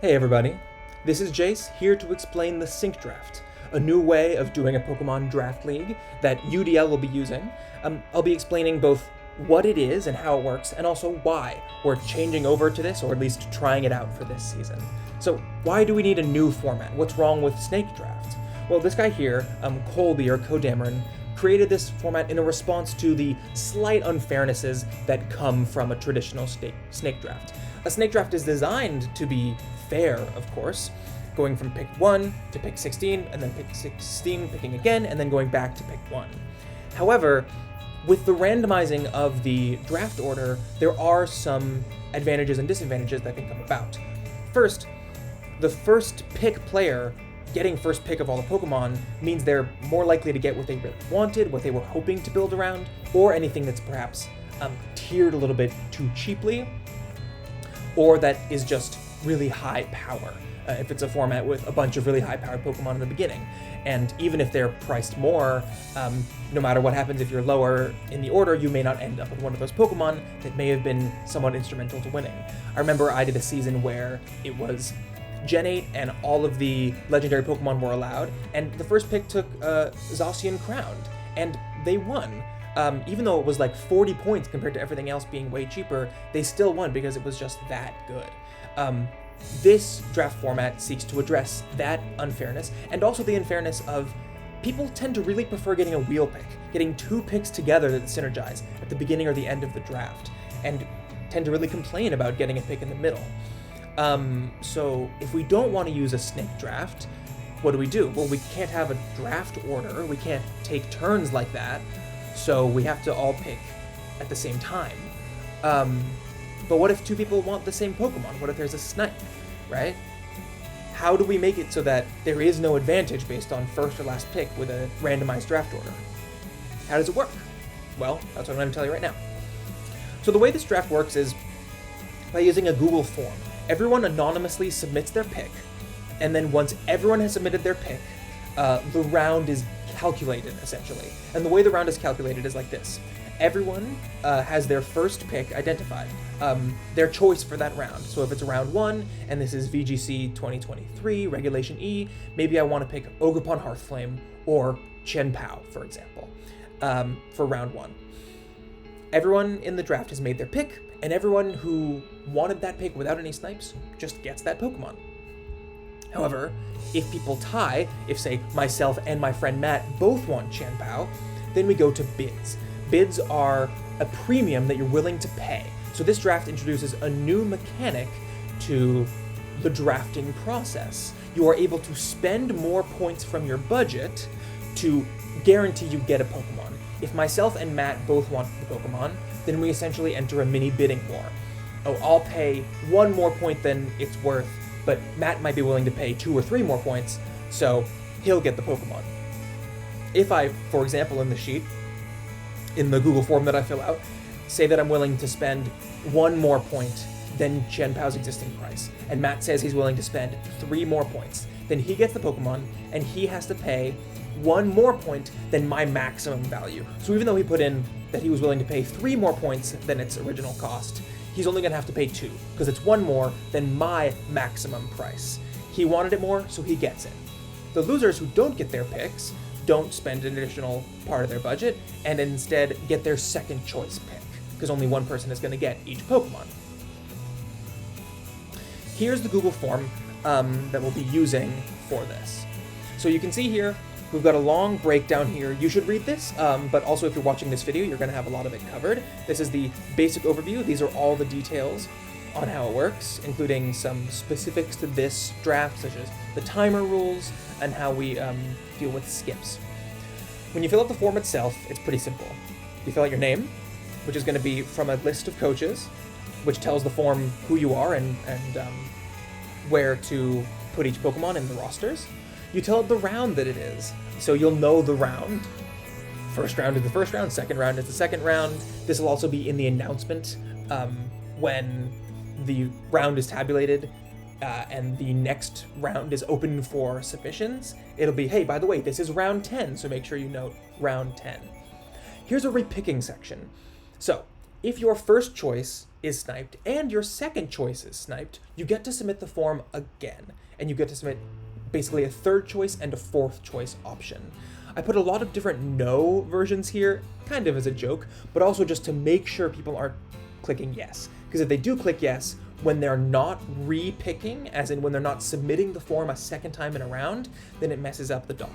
Hey everybody, this is Jace here to explain the Sync Draft, a new way of doing a Pokemon Draft League that UDL will be using. I'll be explaining both what it is and how it works, and also why we're changing over to this, or at least trying it out for this season. So why do we need a new format? What's wrong with Snake Draft? Well, this guy here, Colby or Kodameron, created this format in a response to the slight unfairnesses that come from a traditional snake draft. A snake draft is designed to be fair, of course, going from pick 1 to pick 16, and then pick 16, picking again, and then going back to pick 1. However, with the randomizing of the draft order, there are some advantages and disadvantages that can come about. First, the first pick player getting first pick of all the Pokemon means they're more likely to get what they really wanted, what they were hoping to build around, or anything that's perhaps tiered a little bit too cheaply, or that is just really high power, if it's a format with a bunch of really high-powered Pokemon in the beginning. And even if they're priced more, no matter what happens, if you're lower in the order, you may not end up with one of those Pokemon that may have been somewhat instrumental to winning. I remember I did a season where it was Gen 8 and all of the legendary Pokemon were allowed, and the first pick took Zacian Crowned, and they won. Even though it was like 40 points compared to everything else being way cheaper, they still won because it was just that good. This draft format seeks to address that unfairness, and also the unfairness of people tend to really prefer getting a wheel pick, getting two picks together that synergize at the beginning or the end of the draft, and tend to really complain about getting a pick in the middle. So if we don't want to use a snake draft, what do? Well, we can't have a draft order, we can't take turns like that, so we have to all pick at the same time. But what if two people want the same Pokemon? What if there's a snipe, right? How do we make it so that there is no advantage based on first or last pick with a randomized draft order? How does it work? Well, that's what I'm going to tell you right now. So the way this draft works is by using a Google form. Everyone anonymously submits their pick, and then once everyone has submitted their pick, the round is calculated, essentially. And the way the round is calculated is like this. Everyone has their first pick identified, their choice for that round. So if it's round 1, and this is VGC 2023, Regulation E, maybe I want to pick Ogerpon Hearthflame or Chien-Pao, for example, for round 1. Everyone in the draft has made their pick, and everyone who wanted that pick without any snipes just gets that Pokemon. However, if people tie, if say myself and my friend Matt both want Chien-Pao, then we go to bids. Bids are a premium that you're willing to pay. So this draft introduces a new mechanic to the drafting process. You are able to spend more points from your budget to guarantee you get a Pokemon. If myself and Matt both want the Pokemon, then we essentially enter a mini bidding war. Oh, I'll pay 1 more point than it's worth, but Matt might be willing to pay 2 or 3 more points, so he'll get the Pokemon. If I, for example, in the sheet, in the Google form that I fill out, say that I'm willing to spend 1 more point than Chien-Pao's existing price, and Matt says he's willing to spend 3 more points, then he gets the Pokemon, and he has to pay 1 more point than my maximum value. So even though he put in that he was willing to pay 3 more points than its original cost, he's only going to have to pay 2, because it's 1 more than my maximum price. He wanted it more, so he gets it. The losers who don't get their picks don't spend an additional part of their budget, and instead get their second choice pick, because only one person is going to get each Pokemon. Here's the Google form that we'll be using for this. So you can see here, we've got a long breakdown here. You should read this, but also if you're watching this video, you're going to have a lot of it covered. This is the basic overview. These are all the details on how it works, including some specifics to this draft, such as the timer rules and how we deal with skips. When you fill out the form itself, it's pretty simple. You fill out your name, which is going to be from a list of coaches, which tells the form who you are and where to put each Pokemon in the rosters. You tell it the round that it is, so you'll know the round. First round is the first round, second round is the second round. This will also be in the announcement when the round is tabulated and the next round is open for submissions. It'll be, hey, by the way, this is round 10, so make sure you note round 10. Here's a repicking section. So If your first choice is sniped and your second choice is sniped, you get to submit the form again, and you get to submit basically a third choice and a fourth choice option. I put a lot of different no versions here, kind of as a joke, but also just to make sure people aren't clicking yes. Because if they do click yes, when they're not re-picking, as in when they're not submitting the form a second time in a round, then it messes up the doc.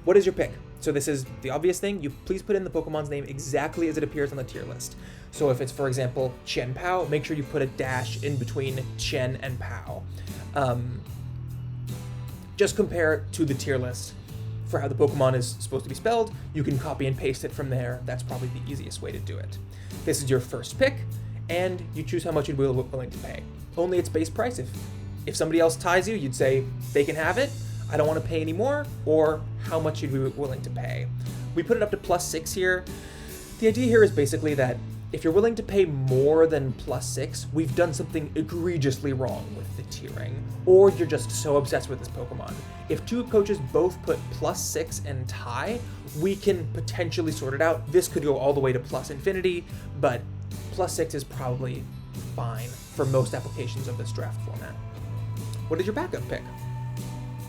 What is your pick? So this is the obvious thing. You please put in the Pokemon's name exactly as it appears on the tier list. So if it's, for example, Chien-Pao, make sure you put a dash in between Chien and Pao. Just compare it to the tier list for how the Pokemon is supposed to be spelled. You can copy and paste it from there. That's probably the easiest way to do it. This is your first pick, and you choose how much you'd be willing to pay. Only its base price. If somebody else ties you, you'd say they can have it, I don't want to pay any more, or how much you'd be willing to pay. We put it up to +6 here. The idea here is basically that if you're willing to pay more than +6, we've done something egregiously wrong with the tiering, or you're just so obsessed with this Pokemon. If two coaches both put +6 and tie, we can potentially sort it out. This could go all the way to +infinity, but +6 is probably fine for most applications of this draft format. What is your backup pick?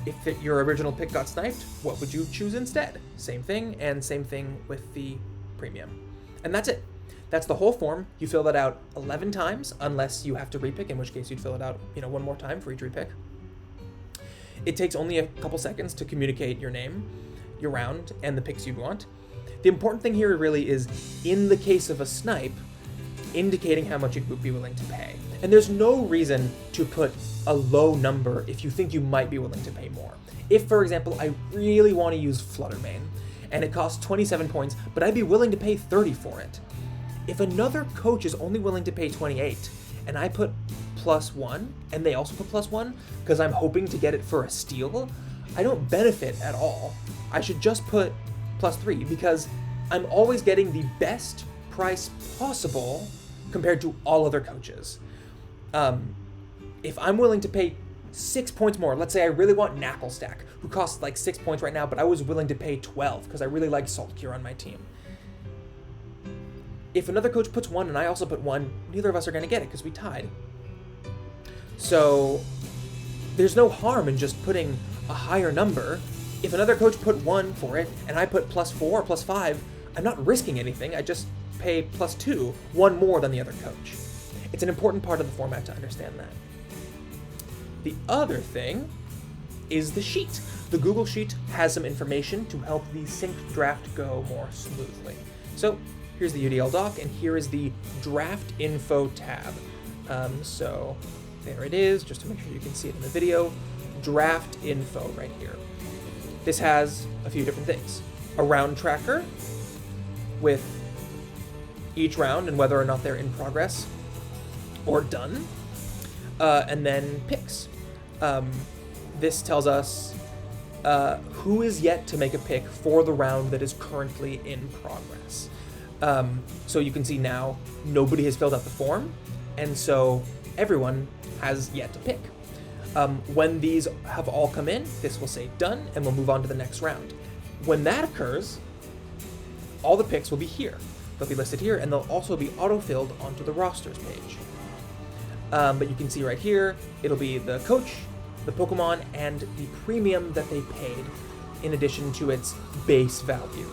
If your original pick got sniped, what would you choose instead? Same thing, and same thing with the premium. And that's it. That's the whole form. You fill that out 11 times, unless you have to repick, in which case you'd fill it out, one more time for each repick. It takes only a couple seconds to communicate your name, your round, and the picks you'd want. The important thing here really is, in the case of a snipe, indicating how much you'd be willing to pay. And there's no reason to put a low number if you think you might be willing to pay more. If, for example, I really want to use Fluttermane, and it costs 27 points, but I'd be willing to pay 30 for it. If another coach is only willing to pay 28, and I put +1, and they also put +1, because I'm hoping to get it for a steal, I don't benefit at all. I should just put +3, because I'm always getting the best price possible compared to all other coaches. If I'm willing to pay 6 points more, let's say I really want Knucklestack, who costs like 6 points right now, but I was willing to pay 12 because I really like Saltcure on my team. If another coach puts 1 and I also put 1, neither of us are going to get it because we tied. So there's no harm in just putting a higher number. If another coach put 1 for it and I put +4 or +5, I'm not risking anything. I just pay +2, 1 more than the other coach. It's an important part of the format to understand that. The other thing is the sheet. The Google Sheet has some information to help the synced draft go more smoothly. So here's the UDL doc, and here is the draft info tab. So there it is, just to make sure you can see it in the video. Draft info right here. This has a few different things. A round tracker with each round and whether or not they're in progress or done, and then picks. This tells us who is yet to make a pick for the round that is currently in progress. So you can see now nobody has filled out the form, and so everyone has yet to pick. When these have all come in, this will say done, and we'll move on to the next round. When that occurs, all the picks will be here. They'll be listed here, and they'll also be auto-filled onto the rosters page. But you can see right here, it'll be the coach, the Pokemon, and the premium that they paid, in addition to its base value.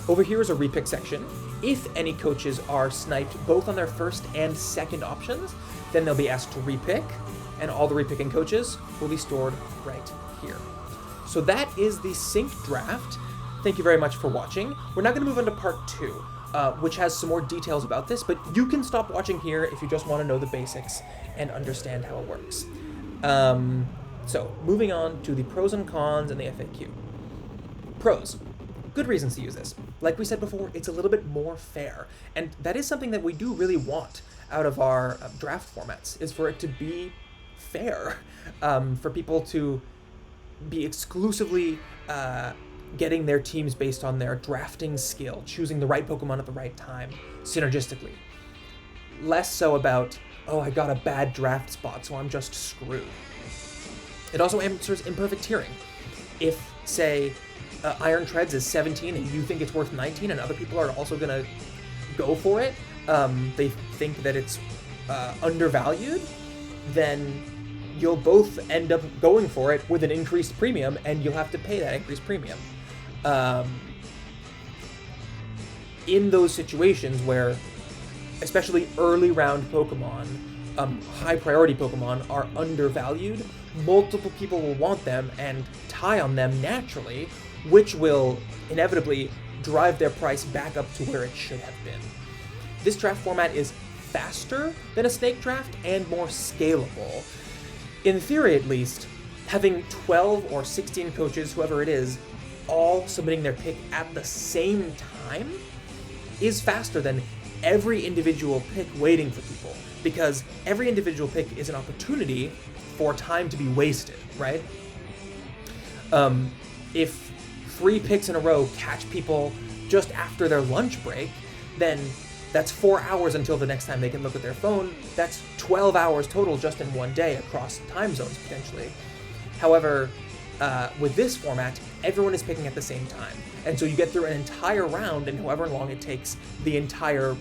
Over here is a repick section. If any coaches are sniped both on their first and second options, then they'll be asked to repick, and all the repicking coaches will be stored right here. So that is the sync draft. Thank you very much for watching. We're now going to move on to part 2, which has some more details about this, but you can stop watching here if you just want to know the basics and understand how it works. So moving on to the pros and cons and the FAQ. Pros. Good reasons to use this. Like we said before, it's a little bit more fair, and that is something that we do really want out of our draft formats, is for it to be fair, for people to be exclusively getting their teams based on their drafting skill, choosing the right Pokemon at the right time, synergistically. Less so about, oh, I got a bad draft spot, so I'm just screwed. It also answers imperfect tiering. If, say, Iron Treads is 17 and you think it's worth 19 and other people are also going to go for it, they think that it's undervalued, then you'll both end up going for it with an increased premium, and you'll have to pay that increased premium. In those situations where, especially early round Pokemon, high priority Pokemon are undervalued, multiple people will want them and tie on them naturally, which will inevitably drive their price back up to where it should have been. This draft format is faster than a snake draft and more scalable. In theory, at least, having 12 or 16 coaches, whoever it is, all submitting their pick at the same time is faster than every individual pick waiting for people, because every individual pick is an opportunity for time to be wasted, right? If 3 picks in a row catch people just after their lunch break, then that's 4 hours until the next time they can look at their phone. That's 12 hours total just in one day across time zones, potentially. However, with this format, everyone is picking at the same time. And so you get through an entire round in however long it takes the entire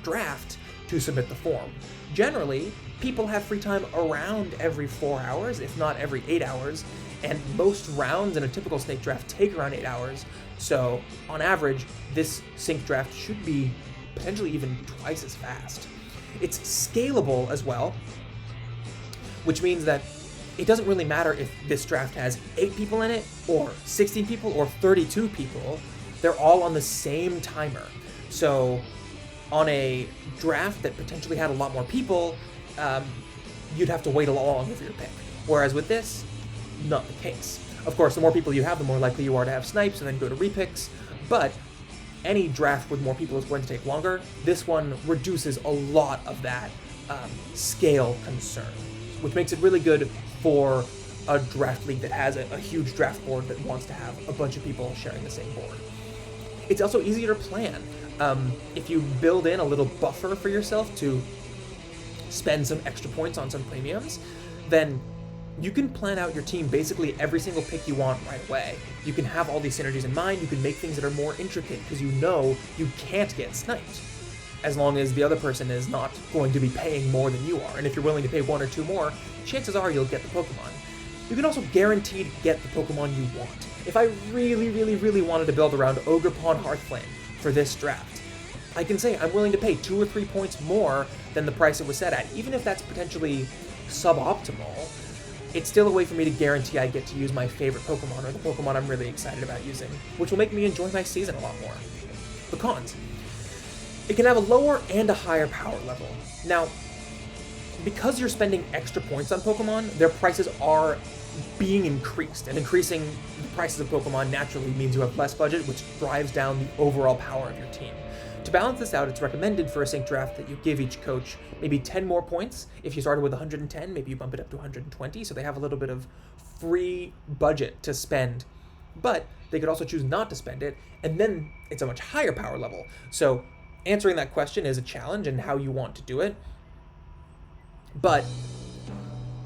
draft to submit the form. Generally, people have free time around every 4 hours, if not every 8 hours, and most rounds in a typical snake draft take around 8 hours. So, on average, this sync draft should be potentially even twice as fast. It's scalable as well, which means that it doesn't really matter if this draft has 8 people in it, or 16 people, or 32 people. They're all on the same timer. So, on a draft that potentially had a lot more people, you'd have to wait a lot longer for your pick. Whereas with this, not the case. Of course, the more people you have, the more likely you are to have snipes and then go to repicks, but any draft with more people is going to take longer. This one reduces a lot of that scale concern, which makes it really good for a draft league that has a huge draft board that wants to have a bunch of people sharing the same board. It's also easier to plan. If you build in a little buffer for yourself to spend some extra points on some premiums, then you can plan out your team basically every single pick you want right away. You can have all these synergies in mind, you can make things that are more intricate because you know you can't get sniped, as long as the other person is not going to be paying more than you are. And if you're willing to pay 1 or 2 more, chances are you'll get the Pokemon. You can also guaranteed get the Pokemon you want. If I really wanted to build around Ogerpon Hearthflame for this draft, I can say I'm willing to pay 2 or 3 points more than the price it was set at, even if that's potentially suboptimal. It's still a way for me to guarantee I get to use my favorite Pokemon, or the Pokemon I'm really excited about using, which will make me enjoy my season a lot more. The cons. It can have a lower and a higher power level. Now, because you're spending extra points on Pokemon, their prices are being increased, and increasing the prices of Pokemon naturally means you have less budget, which drives down the overall power of your team. To balance this out, it's recommended for a sync draft that you give each coach maybe 10 more points. If you started with 110, maybe you bump it up to 120, so they have a little bit of free budget to spend. But they could also choose not to spend it, and then it's a much higher power level. So answering that question is a challenge in how you want to do it. But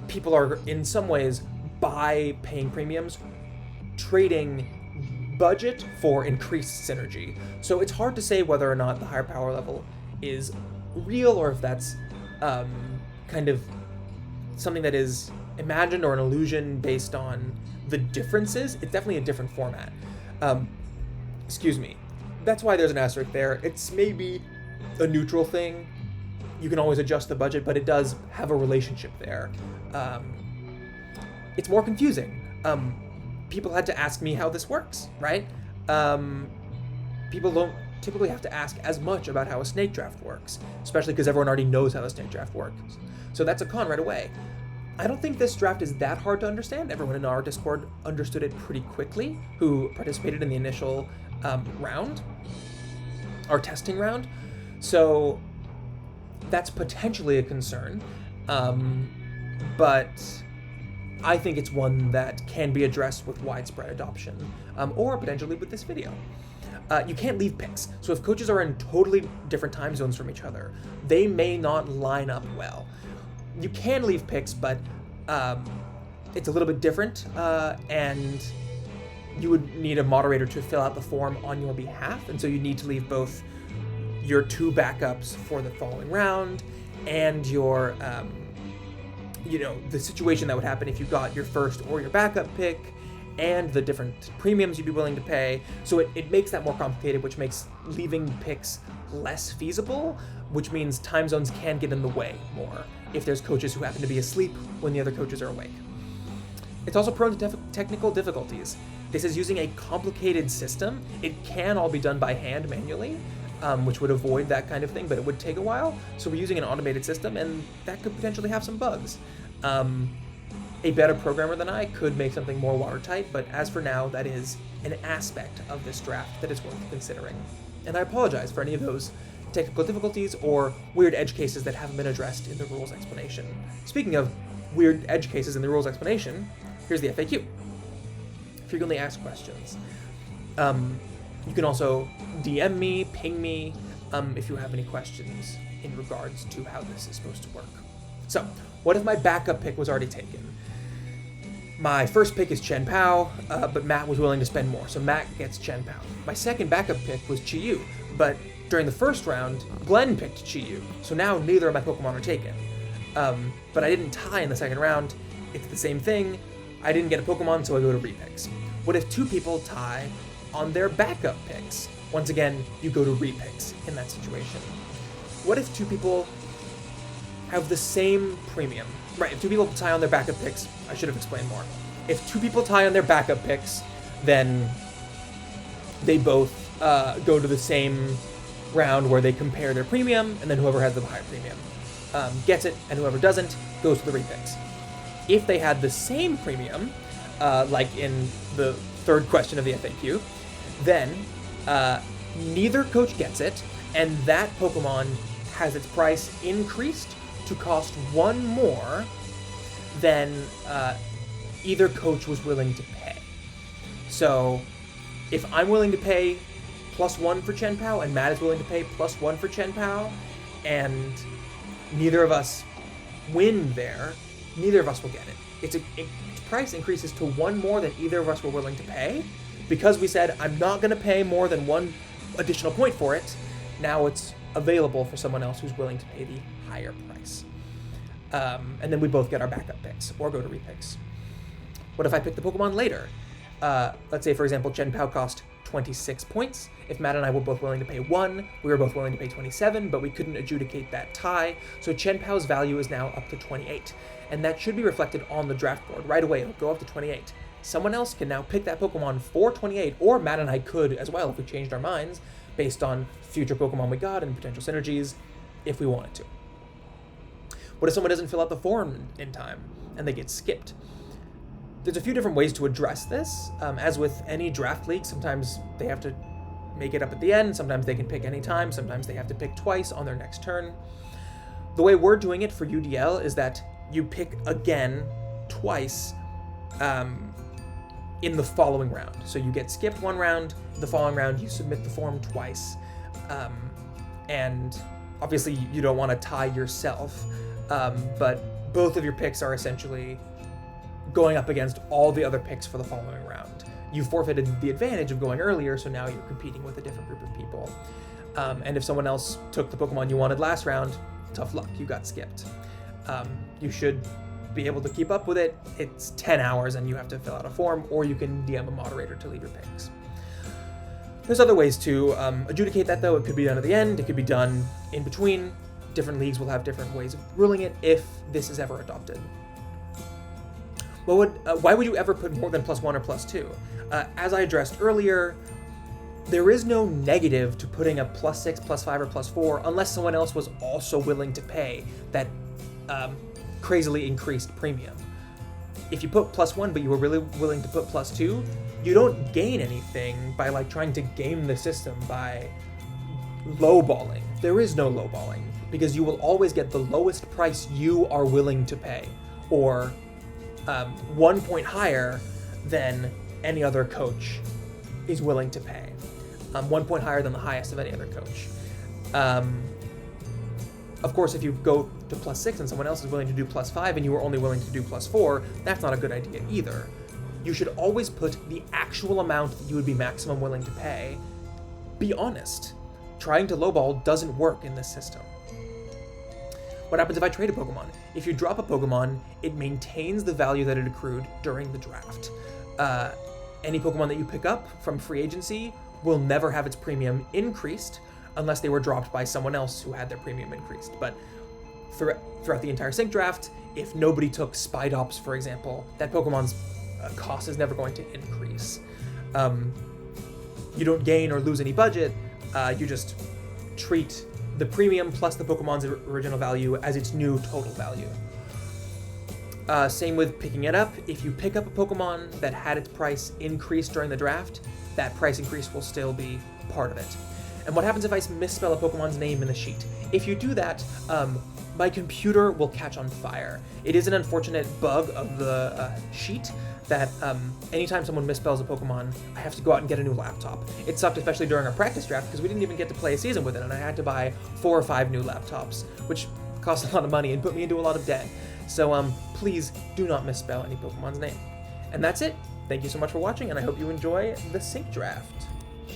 people are, in some ways, by paying premiums, trading budget for increased synergy. So it's hard to say whether or not the higher power level is real, or if that's kind of something that is imagined or an illusion based on the differences. It's definitely a different format. Excuse me. That's why there's an asterisk there. It's maybe a neutral thing. You can always adjust the budget, but it does have a relationship there. It's more confusing. People had to ask me how this works, right? People don't typically have to ask as much about how a snake draft works, especially because everyone already knows how a snake draft works. So that's a con right away. I don't think this draft is that hard to understand. Everyone in our Discord understood it pretty quickly, who participated in the initial round, our testing round. So that's potentially a concern, but I think it's one that can be addressed with widespread adoption, or potentially with this video. You can't leave picks, so if coaches are in totally different time zones from each other, they may not line up well. You can leave picks, but it's a little bit different, and you would need a moderator to fill out the form on your behalf, and so you need to leave both your 2 backups for the following round, and your, the situation that would happen if you got your first or your backup pick, and the different premiums you'd be willing to pay. So it makes that more complicated, which makes leaving picks less feasible, which means time zones can get in the way more if there's coaches who happen to be asleep when the other coaches are awake. It's also prone to technical difficulties. This is using a complicated system. It can all be done by hand manually, which would avoid that kind of thing, but it would take a while. So we're using an automated system, and that could potentially have some bugs. A better programmer than I could make something more watertight, but as for now, that is an aspect of this draft that is worth considering. And I apologize for any of those technical difficulties or weird edge cases that haven't been addressed in the rules explanation. Speaking of weird edge cases in the rules explanation, here's the FAQ. Frequently asked questions. You can also DM me, ping me, if you have any questions in regards to how this is supposed to work. So, what if my backup pick was already taken? My first pick is Chen Pao, but Matt was willing to spend more, so Matt gets Chen Pao. My second backup pick was Chi Yu, but during the first round, Glenn picked Chi Yu, so now neither of my Pokemon are taken. But I didn't tie in the second round. It's the same thing. I didn't get a Pokemon, so I go to repicks. What if 2 people tie on their backup picks? Once again, you go to repicks in that situation. What if 2 people have the same premium? Right, if 2 people tie on their backup picks, I should have explained more. If 2 people tie on their backup picks, then they both go to the same round where they compare their premium, and then whoever has the higher premium gets it, and whoever doesn't goes to the repicks. If they had the same premium, like in the third question of the FAQ, then neither coach gets it, and that Pokemon has its price increased to cost 1 more than either coach was willing to pay. So if I'm willing to pay +1 for Chen Pao and Matt is willing to pay +1 for Chen Pao, and neither of us win there, neither of us will get it. Its price increases to 1 more than either of us were willing to pay. Because we said, I'm not going to pay more than 1 additional point for it, now it's available for someone else who's willing to pay the higher price. And then we both get our backup picks, or go to repicks. What if I pick the Pokemon later? Let's say, for example, Chen Pao cost 26 points. If Matt and I were both willing to pay 1, we were both willing to pay 27, but we couldn't adjudicate that tie, so Chen Pao's value is now up to 28. And that should be reflected on the draft board. Right away, it'll go up to 28. Someone else can now pick that Pokemon for 28, or Matt and I could as well if we changed our minds, based on future Pokemon we got and potential synergies, if we wanted to. What if someone doesn't fill out the form in time, and they get skipped? There's a few different ways to address this. As with any draft league, sometimes they have to make it up at the end, sometimes they can pick any time, sometimes they have to pick twice on their next turn. The way we're doing it for UDL is that you pick again twice in the following round. So you get skipped 1 round, the following round you submit the form twice. And obviously you don't want to tie yourself, but both of your picks are essentially going up against all the other picks for the following round. You forfeited the advantage of going earlier, so now you're competing with a different group of people. And if someone else took the Pokemon you wanted last round, tough luck, you got skipped. You should be able to keep up with it. It's 10 hours and you have to fill out a form, or you can DM a moderator to leave your picks. There's other ways to adjudicate that, though. It could be done at the end, it could be done in between. Different leagues will have different ways of ruling it if this is ever adopted. Why would you ever put more than +1 or +2? As I addressed earlier, there is no negative to putting a +6, +5, or +4 unless someone else was also willing to pay that crazily increased premium. If you put +1 but you were really willing to put +2, you don't gain anything by trying to game the system by lowballing. There is no lowballing, because you will always get the lowest price you are willing to pay, or 1 point higher than any other coach is willing to pay. 1 point higher than the highest of any other coach. Of course, if you go to +6 and someone else is willing to do +5 and you are only willing to do +4, that's not a good idea either. You should always put the actual amount that you would be maximum willing to pay. Be honest. trying to lowball doesn't work in this system. What happens if I trade a Pokemon? If you drop a Pokemon, it maintains the value that it accrued during the draft. Any Pokemon that you pick up from free agency will never have its premium increased unless they were dropped by someone else who had their premium increased. But throughout the entire Sync Draft, if nobody took Spidops, for example, that Pokemon's cost is never going to increase. You don't gain or lose any budget, you just treat the premium plus the Pokemon's original value as its new total value. Same with picking it up. If you pick up a Pokemon that had its price increased during the draft, that price increase will still be part of it. And what happens if I misspell a Pokemon's name in the sheet? If you do that, my computer will catch on fire. It is an unfortunate bug of the sheet that anytime someone misspells a Pokemon, I have to go out and get a new laptop. It sucked especially during our practice draft because we didn't even get to play a season with it, and I had to buy 4 or 5 new laptops, which cost a lot of money and put me into a lot of debt. So please do not misspell any Pokemon's name. And that's it. Thank you so much for watching, and I hope you enjoy the Sync Draft.